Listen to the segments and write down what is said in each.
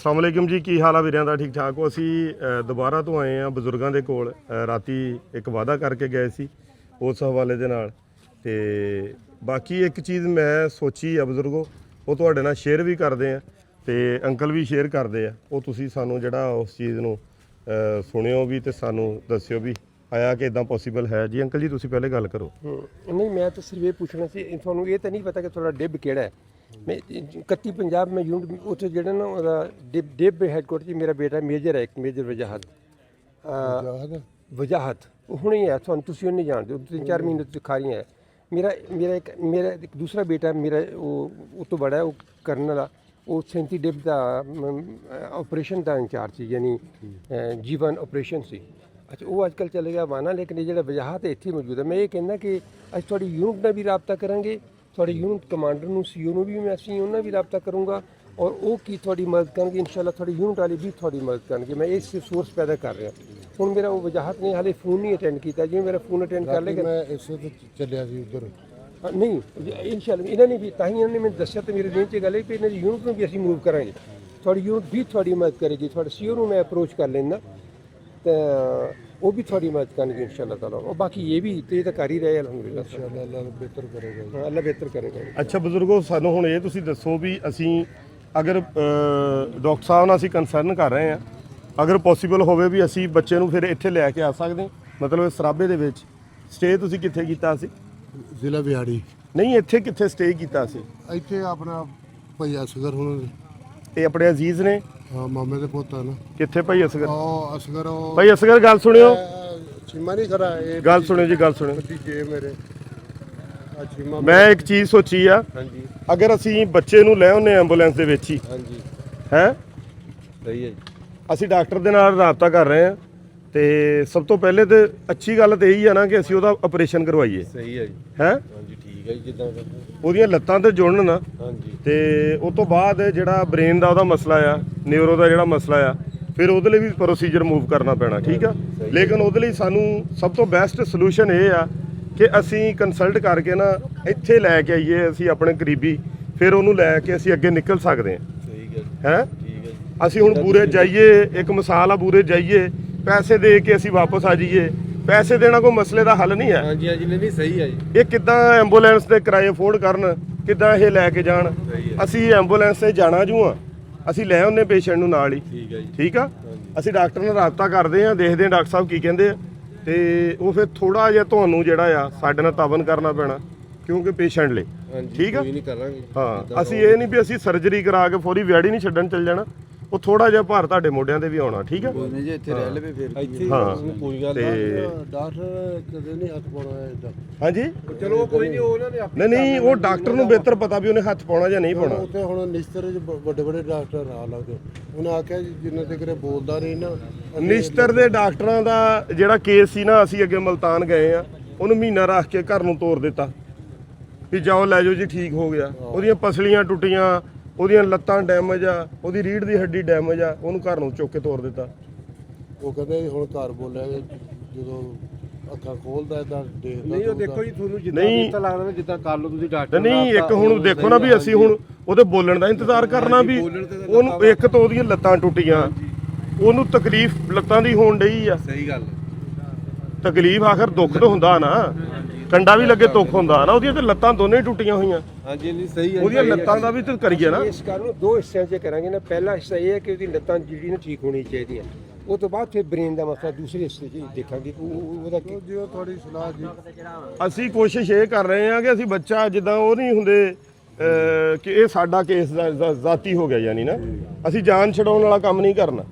अस्सलाम वालेकुम जी, की हाल आ वीरां दा? ठीक ठाक हो? ਅਸੀਂ ਦੁਬਾਰਾ ਤੋਂ ਆਏ ਆ ਬਜ਼ੁਰਗਾਂ ਦੇ ਕੋਲ। ਰਾਤੀ ਇੱਕ ਵਾਅਦਾ ਕਰਕੇ ਗਏ ਸੀ ਉਸ ਹਵਾਲੇ ਦੇ ਨਾਲ। ਤੇ ਬਾਕੀ ਇੱਕ ਚੀਜ਼ ਮੈਂ ਸੋਚੀ ਆ ਬਜ਼ੁਰਗੋ, ਉਹ ਤੁਹਾਡੇ ਨਾਲ ਸ਼ੇਅਰ ਵੀ ਕਰਦੇ ਆ ਤੇ ਅੰਕਲ ਵੀ ਸ਼ੇਅਰ ਕਰਦੇ ਆ। ਉਹ ਤੁਸੀਂ ਸਾਨੂੰ ਜਿਹੜਾ ਉਸ ਚੀਜ਼ ਨੂੰ ਸੁਣਿਓ ਵੀ ਤੇ ਸਾਨੂੰ ਦੱਸਿਓ ਵੀ ਆਇਆ ਕਿ ਇਦਾਂ ਪੋਸੀਬਲ ਹੈ ਜੀ। ਅੰਕਲ ਜੀ ਤੁਸੀਂ ਪਹਿਲੇ ਗੱਲ ਕਰੋ। नहीं, मैं तो सिर्फ ये पूछना सी थोनू ये तो नहीं पता कि थोड़ा डिब केड़ा है। मैं 31 पंजाब में यूनिट उत्थे जेड़ा ना ओदा डिब हैडकोर्टर जी मेरा बेटा मेजर है, एक मेजर वजाहत हुणे ही है। थोनू तुसी नहीं जानते, 3-4 महीने तो खा रही है। मेरा एक दूसरा बेटा मेरा वो तो बड़ा है, वो कर्नल वो 37 डिब का ऑपरेशन का इंचार्ज सी, यानी जीवन ऑपरेशन सी। अच्छा, वो अजकल चले गया वाना, लेकिन ये जो वजाहत है इतनी मौजूद है। मैं ये कहना कि अस थोड़ी यूनिट ਨਾਲ भी रबता करांगे, थोड़ी यूनिट कमांडर ਨੂੰ सीओ ਨੂੰ भी मैं ਅਸੀਂ ਉਹਨਾਂ भी रबता करूँगा और ਉਹ ਕੀ ਤੁਹਾਡੀ ਮਦਦ ਕਰਨਗੇ इंशाल्लाह। थोड़ी यूनिट वाले भी थोड़ी मदद करनगे। मैं इस सोर्स पैदा कर रहा ਹੁਣ मेरा वो वजाहत ने हाले फोन नहीं अटेंड किया। जिवें मेरा फोन अटेंड कर लेगा मैं इसे तो चलिया सी उधर नहीं इंशाल्लाह इन्होंने भी तां ही इन्होंने मैंने दस्सिया तो मेरे दिन च गल है कि इन्होंने यूनिट ਨੂੰ भी ਅਸੀਂ मूव करांगे। थोड़ी यूनिट भी थोड़ी मदद करेगी। थोड़े सीओ ਨੂੰ मैं अप्रोच कर लेना तो वो भी थोड़ी मदद करेंगे इंशाल्लाह ताला। और बाकी ये भी तो ये तो कर ही रहे अल्हम्दुलिल्लाह। इंशाल्लाह अल्लाह बेहतर करेगा। हाँ, अल्लाह बेहतर करेगा। ਅੱਛਾ ਬਜ਼ੁਰਗੋ, ਸਾਨੂੰ ਹੁਣ ਇਹ ਤੁਸੀਂ ਦੱਸੋ ਵੀ ਅਸੀਂ ਅਗਰ ਡਾਕਟਰ ਸਾਹਿਬ ਨਾਲ ਅਸੀਂ ਕੰਸਰਨ ਕਰ ਰਹੇ ਹਾਂ, ਅਗਰ ਪੋਸੀਬਲ ਹੋਵੇ ਵੀ ਅਸੀਂ ਬੱਚੇ ਨੂੰ ਫਿਰ ਇੱਥੇ ਲੈ ਕੇ ਆ ਸਕਦੇ ਹਾਂ? ਮਤਲਬ ਸਰਾਬੇ ਦੇ ਵਿੱਚ ਸਟੇ ਤੁਸੀਂ ਕਿੱਥੇ ਕੀਤਾ ਸੀ? ਜ਼ਿਲ੍ਹਾ ਬਿਹਾੜੀ ਨਹੀਂ, ਇੱਥੇ ਕਿੱਥੇ ਸਟੇ ਕੀਤਾ ਸੀ? ਇੱਥੇ ਆਪਣਾ ਭਈਆ ਅਸਗਰ ਹੁਣ ਇਹ ਆਪਣੇ ਅਜ਼ੀਜ਼ ਨੇ ਮਾਮੇ ਦੇ ਪੁੱਤ ਆ ਨਾ। ਕਿੱਥੇ ਭਾਈ ਅਸਗਰ? ਉਹ ਅਸਗਰ ਉਹ ਭਾਈ ਅਸਗਰ ਗੱਲ ਸੁਣਿਓ, ਚੀਮਾ ਨਹੀਂ ਖੜਾ ਇਹ ਗੱਲ ਸੁਣਿਓ ਜੀ, ਗੱਲ ਸੁਣਿਓ। ਭਤੀਜੇ ਮੇਰੇ ਆ ਚੀਮਾ। ਮੈਂ ਇੱਕ ਚੀਜ਼ ਸੋਚੀ ਆ, ਹਾਂਜੀ ਅਗਰ ਅਸੀਂ ਬੱਚੇ ਨੂੰ ਲੈ ਆਉਂਦੇ ਐਂਬੂਲੈਂਸ ਦੇ ਵਿੱਚ ਹੀ ਹਾਂਜੀ ਹੈ, ਸਹੀ ਹੈ ਜੀ। ਅਸੀਂ ਡਾਕਟਰ ਦੇ ਨਾਲ ਰਾਬਤਾ ਕਰ ਰਹੇ ਹਾਂ ਤੇ ਸਭ ਤੋਂ ਪਹਿਲੇ ਤੇ ਅੱਛੀ ਗੱਲ ਤੇ ਇਹੀ ਆ ਨਾ ਕਿ ਅਸੀਂ ਉਹਦਾ ਆਪਰੇਸ਼ਨ ਕਰਵਾਈਏ। ਸਹੀ ਹੈ ਜੀ। ਹੈ ਹਾਂਜੀ ਠੀਕ ਹੈ ਜੀ, ਜਿੱਦਾਂ ਉਹਦੀਆਂ ਲੱਤਾਂ ਤੇ ਜੁੜਨ ਨਾ, ਹਾਂਜੀ ਤੇ ਉਸ ਤੋਂ ਬਾਅਦ ਜਿਹੜਾ ਬ੍ਰੇਨ ਦਾ ਉਹਦਾ ਮਸਲਾ ਆ, ਨਿਊਰੋ ਦਾ ਜਿਹੜਾ ਮਸਲਾ ਆ, ਫਿਰ ਉਹਦੇ ਲਈ ਵੀ ਪ੍ਰੋਸੀਜਰ ਮੂਵ ਕਰਨਾ ਪੈਣਾ। ਠੀਕ ਆ, ਲੇਕਿਨ ਉਹਦੇ ਲਈ ਸਾਨੂੰ ਸਭ ਤੋਂ ਬੈਸਟ ਸੋਲੂਸ਼ਨ ਇਹ ਆ ਕਿ ਅਸੀਂ ਕੰਸਲਟ ਕਰਕੇ ਨਾ ਇੱਥੇ ਲੈ ਕੇ ਆਈਏ ਅਸੀਂ ਆਪਣੇ ਕਰੀਬੀ, ਫਿਰ ਉਹਨੂੰ ਲੈ ਕੇ ਅਸੀਂ ਅੱਗੇ ਨਿਕਲ ਸਕਦੇ ਹਾਂ। ਸਹੀ ਹੈ ਹੈ ਠੀਕ ਹੈ। ਅਸੀਂ ਹੁਣ ਬੂਰੇ ਜਾਈਏ, ਇੱਕ ਮਿਸਾਲ ਆ, ਬੂਰੇ ਜਾਈਏ ਪੈਸੇ ਦੇ ਕੇ ਅਸੀਂ ਵਾਪਸ ਆ ਜਾਈਏ, ਪੈਸੇ ਦੇਣਾ ਕੋਈ ਮਸਲੇ ਦਾ ਹੱਲ ਨਹੀਂ ਹੈ। ਹਾਂਜੀ ਹਾਂਜੀ ਨਹੀਂ ਸਹੀ ਹੈ ਜੀ। ਇਹ ਕਿੱਦਾਂ ਐਂਬੂਲੈਂਸ ਦੇ ਕਿਰਾਏ ਅਫੋਰਡ ਕਰਨ, ਕਿੱਦਾਂ ਇਹ ਲੈ ਕੇ ਜਾਣ? ਅਸੀਂ ਐਂਬੂਲੈਂਸ ਤੇ ਜਾਣਾ ਜੂ ਆ, ਅਸੀਂ ਲੈ ਆਉਂਦੇ ਪੇਸ਼ੈਂਟ ਨੂੰ ਨਾਲ ਹੀ। ਠੀਕ ਹੈ ਜੀ। ਠੀਕ ਆ, ਅਸੀਂ ਡਾਕਟਰ ਨਾਲ ਰਾਬਤਾ ਕਰਦੇ ਆ, ਦੇਖਦੇ ਆ ਡਾਕਟਰ ਸਾਹਿਬ ਕੀ ਕਹਿੰਦੇ ਆ, ਤੇ ਉਹ ਫਿਰ ਥੋੜਾ ਜਿਹਾ ਤੁਹਾਨੂੰ ਜਿਹੜਾ ਆ ਸਾਡੇ ਨਾਲ ਤਾਵਨ ਕਰਨਾ ਪੈਣਾ, ਕਿਉਂਕਿ ਪੇਸ਼ੈਂਟ ਲਈ। ਠੀਕ ਆ, ਕੋਈ ਨਹੀਂ ਕਰਾਂਗੇ। ਹਾਂ, ਅਸੀਂ ਇਹ ਨਹੀਂ ਵੀ ਅਸੀਂ ਸਰਜਰੀ ਕਰਾ ਕੇ ਫੌਰੀ ਵਿਆੜੀ ਨਹੀਂ ਛੱਡਣ ਚੱਲ ਜਾਣਾ, ਉਹ ਥੋੜਾ ਜਿਹਾ ਭਾਰ ਤੁਹਾਡੇ ਮੋਢਿਆਂ ਤੇ ਵੀ ਆਉਣਾ। ਠੀਕ ਆ, ਨਹੀਂ ਜੇ ਇੱਥੇ ਰਹਿ ਲਵੇ ਫਿਰ ਇੱਥੇ ਹਾਂ ਕੋਈ ਗੱਲ ਤੇ ਡਾਕਟਰ ਕਦੇ ਨਹੀਂ ਹੱਥ ਪਾਉਣਾ ਇਦਾਂ। ਹਾਂਜੀ ਚਲੋ ਕੋਈ ਨਹੀਂ, ਉਹਨਾਂ ਨੇ ਨਹੀਂ ਉਹ ਡਾਕਟਰ ਨੂੰ ਬਿਹਤਰ ਪਤਾ ਵੀ ਉਹਨੇ ਹੱਥ ਪਾਉਣਾ ਜਾਂ ਨਹੀਂ ਪਾਉਣਾ। ਉੱਥੇ ਹੁਣ ਨਿਸ਼ਤਰ ਚ ਵੱਡੇ ਵੱਡੇ ਡਾਕਟਰ ਆ ਲੱਗਦੇ, ਉਹਨਾਂ ਆਖਿਆ ਜਿੰਨਾ ਤੱਕ ਇਹ ਬੋਲਦਾ ਨਹੀਂ ਨਾ। ਨਿਸ਼ਤਰ ਦੇ ਡਾਕਟਰਾਂ ਦਾ ਜਿਹੜਾ ਕੇਸ ਸੀ ਨਾ, ਅਸੀਂ ਅੱਗੇ ਮਲਤਾਨ ਗਏ ਆ, ਉਹਨੂੰ ਮਹੀਨਾ ਰੱਖ ਕੇ ਘਰ ਨੂੰ ਤੋਰ ਦਿੱਤਾ ਵੀ ਜਾਓ ਲੈ ਜਾਓ ਜੀ, ਠੀਕ ਹੋ ਗਿਆ। ਉਹਦੀਆਂ ਪਸਲੀਆਂ ਟੁੱਟੀਆਂ, ਉਹਦੀਆਂ ਲੱਤਾਂ ਡੈਮੇਜ ਆ, ਉਹਦੀ ਰੀੜ੍ਹ ਦੀ ਹੱਡੀ ਡੈਮੇਜ ਆ, ਉਹਨੂੰ ਘਰ ਨੂੰ ਚੁੱਕ ਕੇ ਤੋਰ ਦਿੱਤਾ। ਉਹ ਕਹਿੰਦੇ ਹੁਣ ਘਰ ਬੋਲਿਆ ਜਦੋਂ ਅੱਖਾਂ ਖੋਲਦਾ ਤਾਂ ਦੇਖਦਾ। ਨਹੀਂ ਉਹ ਦੇਖੋ ਜੀ, ਤੁਹਾਨੂੰ ਜਿੱਦਾਂ ਨਹੀਂ। ਪਤਾ ਲੱਗਦਾ ਨਾ ਜਿੱਦਾਂ ਕਰ ਲਓ ਤੁਸੀਂ ਡਾਕਟਰ ਨਹੀਂ, ਇੱਕ ਹੁਣ ਦੇਖੋ ਨਾ ਵੀ ਅਸੀਂ ਹੁਣ ਉਹਦੇ ਬੋਲਣ ਦਾ ਇੰਤਜ਼ਾਰ ਕਰਨਾ ਵੀ ਉਹਨੂੰ, ਇੱਕ ਤਾਂ ਉਹਦੀਆਂ ਲੱਤਾਂ ਟੁੱਟੀਆਂ, ਉਹਨੂੰ ਤਕਲੀਫ ਲੱਤਾਂ ਦੀ ਹੋਣ ਡਈ ਆ। ਸਹੀ ਗੱਲ। ਤਕਲੀਫ ਆਖਰ ਦੁੱਖ ਤਾਂ ਹੁੰਦਾ ਨਾ, ਕੰਡਾ ਵੀ ਲੱਗੇ ਦੁੱਖ ਹੁੰਦਾ ਨਾ। ਉਹਦੀਆਂ ਤੇ ਲੱਤਾਂ ਦੋਨੇ ਹੀ ਟੁੱਟੀਆਂ ਹੋਈਆਂ, ਹਾਂਜੀ ਨਹੀਂ ਸਹੀ ਹੈ। ਉਹਦੀਆਂ ਲੱਤਾਂ ਦਾ ਵੀ ਤਾਂ ਕਰੀਏ ਨਾ। ਇਸ ਕਾਰਨ ਨੂੰ ਦੋ ਹਿੱਸਿਆਂ 'ਚ ਕਰਾਂਗੇ ਨਾ। ਪਹਿਲਾ ਹਿੱਸਾ ਇਹ ਹੈ ਕਿ ਉਹਦੀ ਲੱਤਾਂ ਜਿਹੜੀ ਨਾ ਠੀਕ ਹੋਣੀ ਚਾਹੀਦੀਆਂ, ਉਹ ਤੋਂ ਬਾਅਦ ਫਿਰ ਬ੍ਰੇਨ ਦਾ ਮਸਲਾ ਦੂਸਰੇ ਹਿੱਸੇ 'ਚ ਦੇਖਾਂਗੇ ਕਿ ਉਹਦਾ ਕੀ। ਜਿਵੇਂ ਤੁਹਾਡੀ ਸਲਾਹ ਜੀ। ਅਸੀਂ ਕੋਸ਼ਿਸ਼ ਇਹ ਕਰ ਰਹੇ ਹਾਂ ਕਿ ਅਸੀਂ ਬੱਚਾ ਜਿੱਦਾਂ ਉਹ ਨਹੀਂ ਹੁੰਦੇ ਕਿ ਇਹ ਸਾਡਾ ਕੇਸ ਜ਼ਾਤੀ ਹੋ ਗਿਆ, ਯਾਨੀ ਨਾ ਅਸੀਂ ਜਾਨ ਛਡਾਉਣ ਵਾਲਾ ਕੰਮ ਨਹੀਂ ਕਰਨਾ।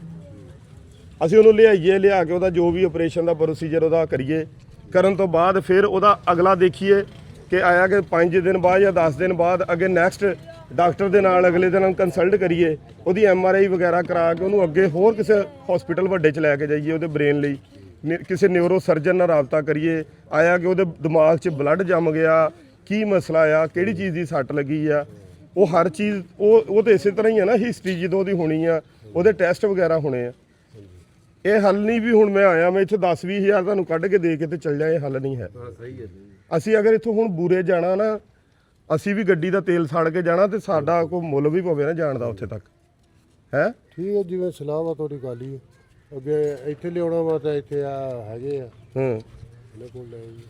ਅਸੀਂ ਉਹਨੂੰ ਲਿਆਈਏ, ਲਿਆ ਕੇ ਉਹਦਾ ਜੋ ਵੀ ਆਪਰੇਸ਼ਨ ਦਾ ਪ੍ਰੋਸੀਜਰ ਉਹਦਾ ਕਰੀਏ, ਕਰਨ ਤੋਂ ਬਾਅਦ ਫਿਰ ਉਹਦਾ ਅਗਲਾ ਦੇਖੀਏ ਕਿ ਆਇਆ ਕਿ 5 ਦਿਨ ਬਾਅਦ ਜਾਂ 10 ਦਿਨ ਬਾਅਦ ਅੱਗੇ ਨੈਕਸਟ ਡਾਕਟਰ ਦੇ ਨਾਲ ਅਗਲੇ ਦਿਨ ਕੰਸਲਟ ਕਰੀਏ, ਉਹਦੀ MRI ਵਗੈਰਾ ਕਰਾ ਕੇ ਉਹਨੂੰ ਅੱਗੇ ਹੋਰ ਕਿਸੇ ਹਸਪੀਟਲ ਵੱਡੇ 'ਚ ਲੈ ਕੇ ਜਾਈਏ ਉਹਦੇ ਬ੍ਰੇਨ ਲਈ, ਕਿਸੇ ਨਿਊਰੋ ਸਰਜਨ ਨਾਲ ਰਾਬਤਾ ਕਰੀਏ। ਆਇਆ ਕਿ ਉਹਦੇ ਦਿਮਾਗ 'ਚ ਬਲੱਡ ਜੰਮ ਗਿਆ, ਕੀ ਮਸਲਾ ਆ, ਕਿਹੜੀ ਚੀਜ਼ ਦੀ ਸੱਟ ਲੱਗੀ ਆ, ਉਹ ਹਰ ਚੀਜ਼ ਉਹ ਤਾਂ ਇਸੇ ਤਰ੍ਹਾਂ ਹੀ ਆ ਨਾ, ਹਿਸਟਰੀ ਜਦੋਂ ਉਹਦੀ ਹੋਣੀ ਆ, ਉਹਦੇ ਟੈਸਟ ਵਗੈਰਾ ਹੋਣੇ ਆ। ਇਹ ਹੱਲ ਨਹੀਂ ਵੀ ਹੁਣ ਮੈਂ ਆਇਆ ਮੈਂ ਇੱਥੇ 10-20 ਹਜ਼ਾਰ ਤੁਹਾਨੂੰ ਕੱਢ ਕੇ ਦੇ ਕੇ ਤੇ ਚੱਲ ਜਾ, ਇਹ ਹੱਲ ਨਹੀਂ ਹੈ। ਸਹੀ ਹੈ। ਅਸੀਂ ਅਗਰ ਇੱਥੋਂ ਹੁਣ ਬੂਰੇ ਜਾਣਾ ਨਾ, ਅਸੀਂ ਵੀ ਗੱਡੀ ਦਾ ਤੇਲ ਸਾੜ ਕੇ ਜਾਣਾ ਤੇ ਸਾਡਾ ਕੋਈ ਮੁੱਲ ਵੀ ਪਵੇ ਨਾ ਜਾਣ ਦਾ ਉੱਥੇ ਤੱਕ। ਹੈ ਠੀਕ ਹੈ, ਜਿਵੇਂ ਸਲਾਹ ਵਾ ਤੁਹਾਡੀ ਗੱਲ ਹੀ ਅੱਗੇ ਇੱਥੇ ਲਿਆਉਣਾ ਵਾ ਤਾਂ ਇੱਥੇ ਆ ਹੈਗੇ ਆ ਹੂੰ ਇਹਨਾਂ ਕੋਲ ਲੈ ਜੀ।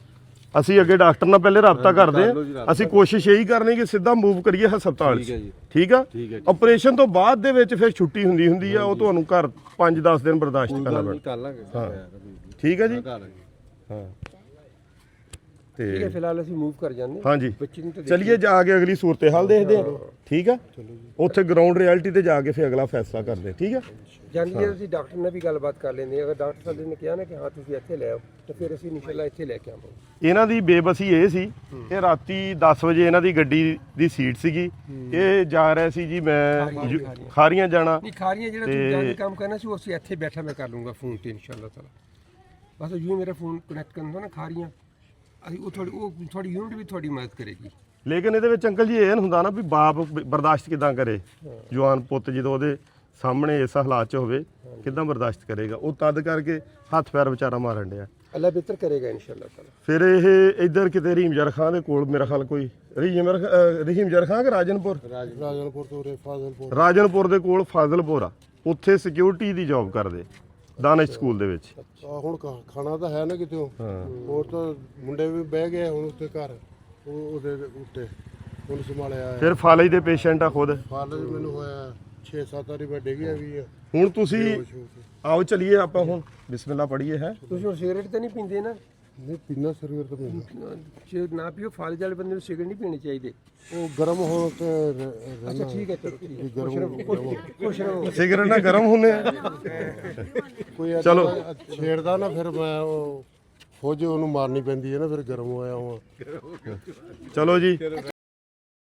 ਅਸੀਂ ਅੱਗੇ ਡਾਕਟਰ ਨਾਲ ਪਹਿਲੇ ਰਾਬਤਾ ਕਰਦੇ ਹਾਂ। ਅਸੀਂ ਕੋਸ਼ਿਸ਼ ਇਹੀ ਕਰਨੀ ਕਿ ਸਿੱਧਾ ਮੂਵ ਕਰੀਏ ਹਸਪਤਾਲ 'ਚ। ਠੀਕ ਆ ਆਪਰੇਸ਼ਨ ਤੋਂ ਬਾਅਦ ਦੇ ਵਿੱਚ ਫਿਰ ਛੁੱਟੀ ਹੁੰਦੀ ਆ, ਉਹ ਤੁਹਾਨੂੰ ਘਰ 5-10 ਦਿਨ ਬਰਦਾਸ਼ਤ ਕਰਨਾ ਪੈਣਾ। ਹਾਂ ਠੀਕ ਹੈ ਜੀ। ਹਾਂ ਠੀਕ ਹੈ, ਤੇ ਫਿਲਹਾਲ ਅਸੀਂ ਮੂਵ ਕਰ ਜਾਂਦੇ ਹਾਂਜੀ ਬੱਚੇ ਨੂੰ ਤਾਂ ਚਲਿਏ ਜਾ ਕੇ ਅਗਲੀ ਸੂਰਤ ਹਾਲ ਦੇਖਦੇ ਆ। ਠੀਕ ਆ ਉੱਥੇ ਗਰਾਊਂਡ ਰਿਐਲਿਟੀ ਤੇ ਜਾ ਕੇ ਫਿਰ ਅਗਲਾ ਫੈਸਲਾ ਕਰਦੇ। ਠੀਕ ਆ ਜਾਨੀ ਜੇ ਅਸੀਂ ਡਾਕਟਰ ਨਾਲ ਵੀ ਗੱਲਬਾਤ ਕਰ ਲੈਂਦੇ ਹਾਂ। ਅਗਰ ਡਾਕਟਰ ਸਾਹਿਬ ਨੇ ਕਿਹਾ ਨਾ ਕਿ ਹਾਂ ਤੁਸੀਂ ਇੱਥੇ ਲੈ ਆਓ ਤਾਂ ਫਿਰ ਅਸੀਂ ਇਨਸ਼ਾਅੱਲਾ ਇੱਥੇ ਲੈ ਕੇ ਆਵਾਂਗੇ। ਇਹਨਾਂ ਦੀ ਬੇਬਸੀ ਇਹ ਸੀ ਕਿ ਰਾਤੀ 10 ਵਜੇ ਇਹਨਾਂ ਦੀ ਗੱਡੀ ਦੀ ਸੀਟ ਸੀਗੀ, ਇਹ ਜਾ ਰਿਹਾ ਸੀ ਜੀ ਮੈਂ ਖਾਰੀਆਂ ਜਾਣਾ। ਨਹੀਂ ਖਾਰੀਆਂ ਜਿਹੜਾ ਤੁਸੀਂ ਜਾਣ ਦਾ ਕੰਮ ਕਰਨਾ ਸੀ ਉਹ ਅਸੀਂ ਇੱਥੇ ਬੈਠਾ ਮੈਂ ਕਰ ਲੂੰਗਾ ਫੋਨ ਤੇ ਇਨਸ਼ਾਅੱਲਾ ਤਾਲਾ। ਬਸ ਜਿਵੇਂ ਮੇਰਾ ਫੋਨ ਕਨੈਕਟ ਕਰਨ ਦਾ ਨਾ ਖਾਰੀਆਂ ਅਸੀਂ ਉਹ ਤੁਹਾਡੀ ਯੂਨਿਟ ਵੀ ਤੁਹਾਡੀ ਮਦਦ ਕਰੇਗੀ। ਲੇਕਿਨ ਇਹਦੇ ਵਿੱਚ ਅੰਕਲ ਜੀ ਇਹ ਹੁੰਦਾ ਨਾ ਵੀ ਬਾਪ ਬਰਦਾਸ਼ਤ ਕਿਦਾਂ ਕਰੇ, ਜਵਾਨ ਪੁੱਤ ਜਦੋਂ ਉਹਦੇ ਸਾਹਮਣੇ ਇਸ ਹਾਲਾਤ 'ਚ ਹੋਵੇ ਕਿਦਾਂ ਬਰਦਾਸ਼ਤ ਕਰੇਗਾ। ਉਹ ਤਦ ਕਰਕੇ ਹੱਥ ਪੈਰ ਵਿਚਾਰਾ ਮਾਰਨ ਡਿਆ। ਅੱਲਾ ਬਿਹਤਰ ਕਰੇਗਾ ਇਨਸ਼ਾਅੱਲਾ ਤਾਲਾ। ਫਿਰ ਇਹ ਇੱਧਰ ਕਿਤੇ ਰਹੀਮਜਰ ਖਾਂ ਦੇ ਕੋਲ ਮੇਰਾ ਖਿਆਲ ਕੋਈ ਰਹੀਮਜਰ ਖਾਂ ਕਿ ਰਾਜਨਪੁਰ ਰਾਜਨਪੁਰ ਤੋਂ ਉਰੇ ਫਾਜ਼ਿਲਪੁਰ ਰਾਜਨਪੁਰ ਦੇ ਕੋਲ ਫਾਜ਼ਿਲਪੁਰ ਆ, ਉੱਥੇ ਸਿਕਿਉਰਿਟੀ ਦੀ ਜੌਬ ਕਰਦੇ ਦਾਨਿਸ਼ ਸਕੂਲ ਦੇ ਵਿੱਚ। ਹੁਣ ਖਾਣਾ ਤਾਂ ਹੈ ਨਾ ਕਿਤੇ ਹੋਰ ਤਾਂ ਮੁੰਡੇ ਵੀ ਬਹਿ ਗਏ ਹੁਣ ਉੱਤੇ ਘਰ ਉਹਦੇ ਉੱਤੇ ਉਹਨੂੰ ਸੰਭਾਲਿਆ ਫਿਰ ਫਾਲਜ ਦੇ ਪੇਸ਼ੈਂਟ ਆ ਖੁਦ। ਫਾਲਜ ਮੈਨੂੰ ਹੋਇਆ 6-7 ਵਾਰੀ ਮੈਂ ਡਿੱਗਿਆ ਵੀ ਆ। ਹੁਣ ਤੁਸੀਂ ਆਓ ਚਲੀਏ ਆਪਾਂ ਹੁਣ ਬਿਸਮਿਲ੍ਲਾ ਪੜ੍ਹੀਏ ਹੈ। ਤੁਸੀਂ ਹੁਣ ਸਿਗਰਟ ਤਾਂ ਨਹੀਂ ਪੀਂਦੇ ਨਾ? ਨਹੀਂ ਪੀਣਾ ਸਰਵਰ ਤਾਂ ਮੈਂ ਜੇ ਨਾ ਪੀਓ ਫਾਲਜ ਵਾਲੇ ਬੰਦੇ ਨੂੰ ਸਿਗਰਟ ਨਹੀਂ ਪੀਣੀ ਚਾਹੀਦੀ। ਉਹ ਗਰਮ ਹੋਣ ਤੇ ਅੱਛਾ ਠੀਕ ਹੈ ਚਲੋ ਠੀਕ ਹੈ। ਖੁਸ਼ ਰਹੋ। ਸਿਗਰਟ ਨਾਲ ਗਰਮ ਹੁੰਦੇ ਆ। ਕੋਈ ਚਲੋ। ਛੇੜਦਾ ਨਾ ਫਿਰ ਮੈਂ ਉਹ ਫੌਜ ਉਹਨੂੰ ਮਾਰਨੀ ਪੈਂਦੀ ਹੈ ਨਾ, ਫਿਰ ਗਰਮ ਹੋਇਆ ਹਾਂ। ਚਲੋ ਜੀ।